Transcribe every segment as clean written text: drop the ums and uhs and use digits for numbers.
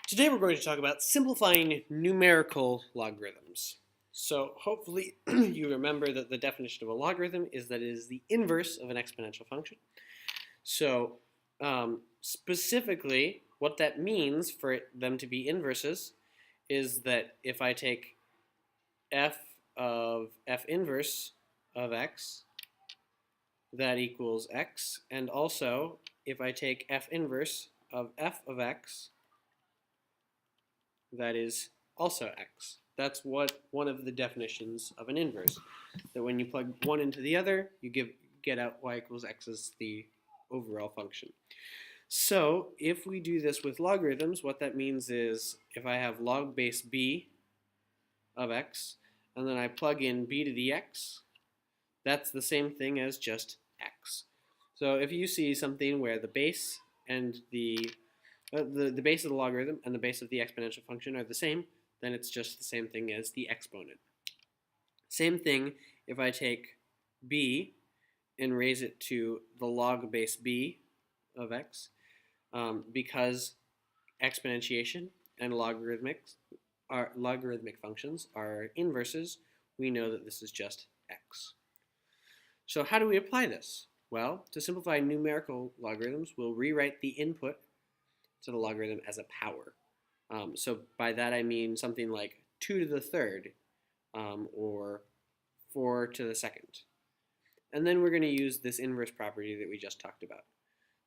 Today we're going to talk about simplifying numerical logarithms. So hopefully you remember that the definition of a logarithm is that it is the inverse of an exponential function. So specifically what that means for them to be inverses is that if I take f of f inverse of x, that equals x, and also if I take f inverse of f of x, that is also x. That's what one of the definitions of an inverse. That when you plug one into the other, you get out y equals x as the overall function. So if we do this with logarithms, what that means is if I have log base b of x, and then I plug in b to the x, that's the same thing as just x. So if you see something where the base and the base of the logarithm and the base of the exponential function are the same, then it's just the same thing as the exponent. Same thing if I take b and raise it to the log base b of x, because exponentiation and logarithmic functions are inverses, we know that this is just x. So how do we apply this? Well, to simplify numerical logarithms, we'll rewrite the input to the logarithm as a power. So by that I mean something like 2 to the third or 4 to the second. And then we're going to use this inverse property that we just talked about.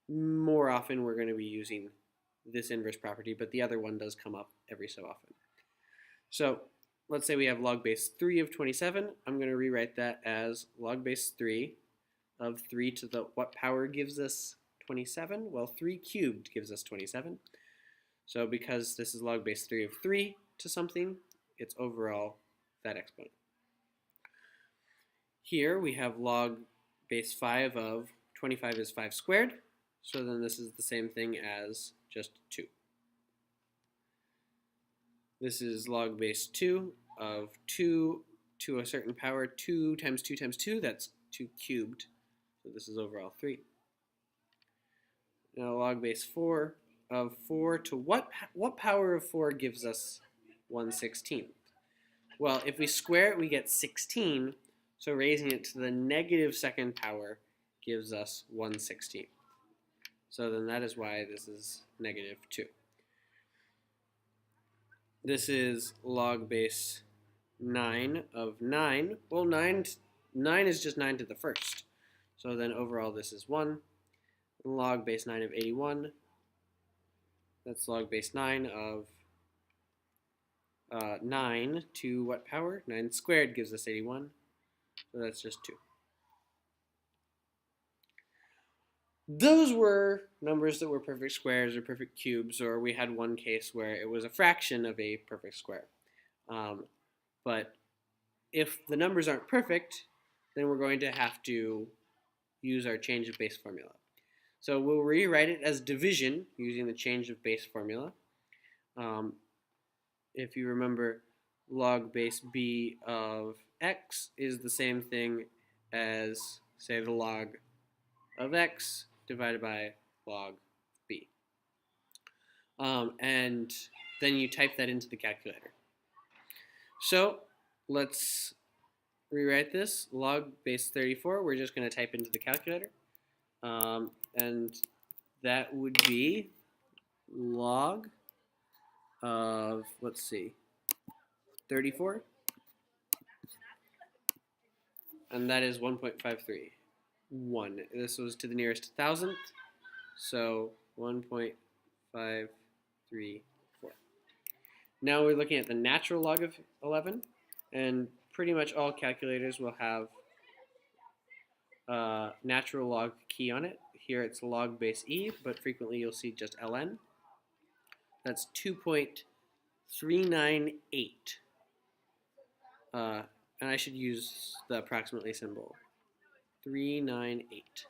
More often we're going to be using this inverse property, but the other one does come up every so often. So let's say we have log base 3 of 27. I'm going to rewrite that as log base 3 of 3 to the what power gives us 27? Well, 3 cubed gives us 27. So because this is log base 3 of 3 to something, it's overall that exponent. Here we have log base 5 of 25 is 5 squared. So then this is the same thing as just 2. This is log base 2 of 2 to a certain power. 2 times 2 times 2, that's 2 cubed. So this is overall 3. Now log base 4 of 4 to what power of 4 gives us 1/16? Well, if we square it, we get 16. So raising it to the negative second power gives us 1/16. So then that is why this is negative 2. This is log base 9 of 9. Well, 9 is just 9 to the first. So then overall this is 1. Log base 9 of 81. That's log base 9 of 9 to what power? 9 squared gives us 81. So that's just 2. Those were numbers that were perfect squares or perfect cubes, or we had one case where it was a fraction of a perfect square. But if the numbers aren't perfect, then we're going to have to use our change of base formula. So we'll rewrite it as division using the change of base formula. If you remember, log base b of x is the same thing as, say, the log of x divided by log b. And then you type that into the calculator. So let's rewrite this. Log base 34, we're just going to type into the calculator. And that would be log of, let's see, 34. And that is 1.53. 1. This was to the nearest thousandth, so 1.534. Now we're looking at the natural log of 11, and pretty much all calculators will have natural log key on it. Here it's log base e, but frequently you'll see just ln. That's 2.398. And I should use the approximately symbol. 398.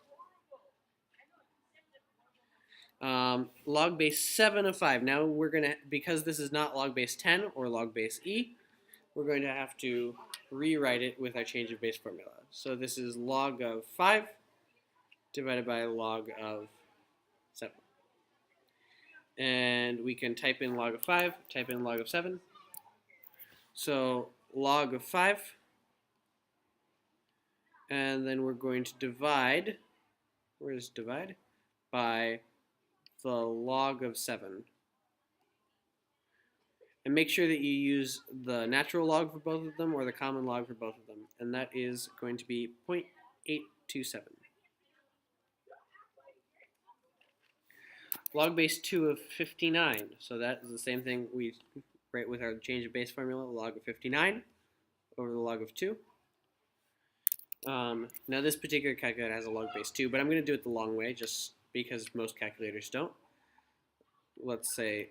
Log base 7 of 5. Now we're going to, because this is not log base 10 or log base e, we're going to have to rewrite it with our change of base formula. So this is log of 5 divided by log of 7. and we can type in log of 5, type in log of 7. So log of 5, and then we're going to divide, where is divide? By the log of 7. And make sure that you use the natural log for both of them or the common log for both of them. And that is going to be 0.827. Log base 2 of 59. So that is the same thing we write with our change of base formula, log of 59 over the log of 2. Now this particular calculator has a log base 2, but I'm going to do it the long way just because most calculators don't. Let's say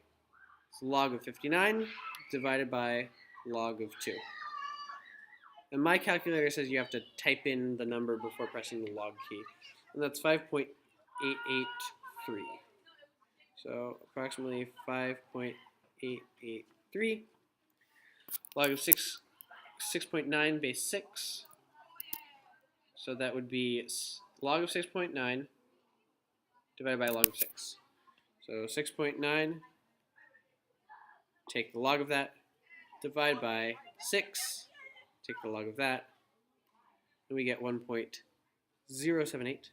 it's log of 59 divided by log of 2. And my calculator says you have to type in the number before pressing the log key. And that's 5.883. So approximately 5.883. Log of 6.9 base 6. So that would be log of 6.9 divided by log of 6. So 6.9, take the log of that, divide by 6, take the log of that, and we get 1.078.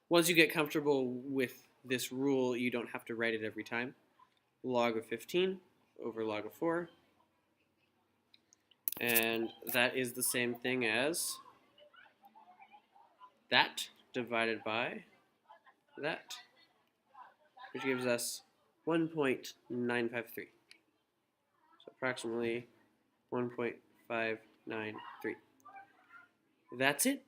Once you get comfortable with this rule, you don't have to write it every time. Log of 15 over log of 4. And that is the same thing as that divided by that, which gives us 1.953. So approximately 1.593. That's it.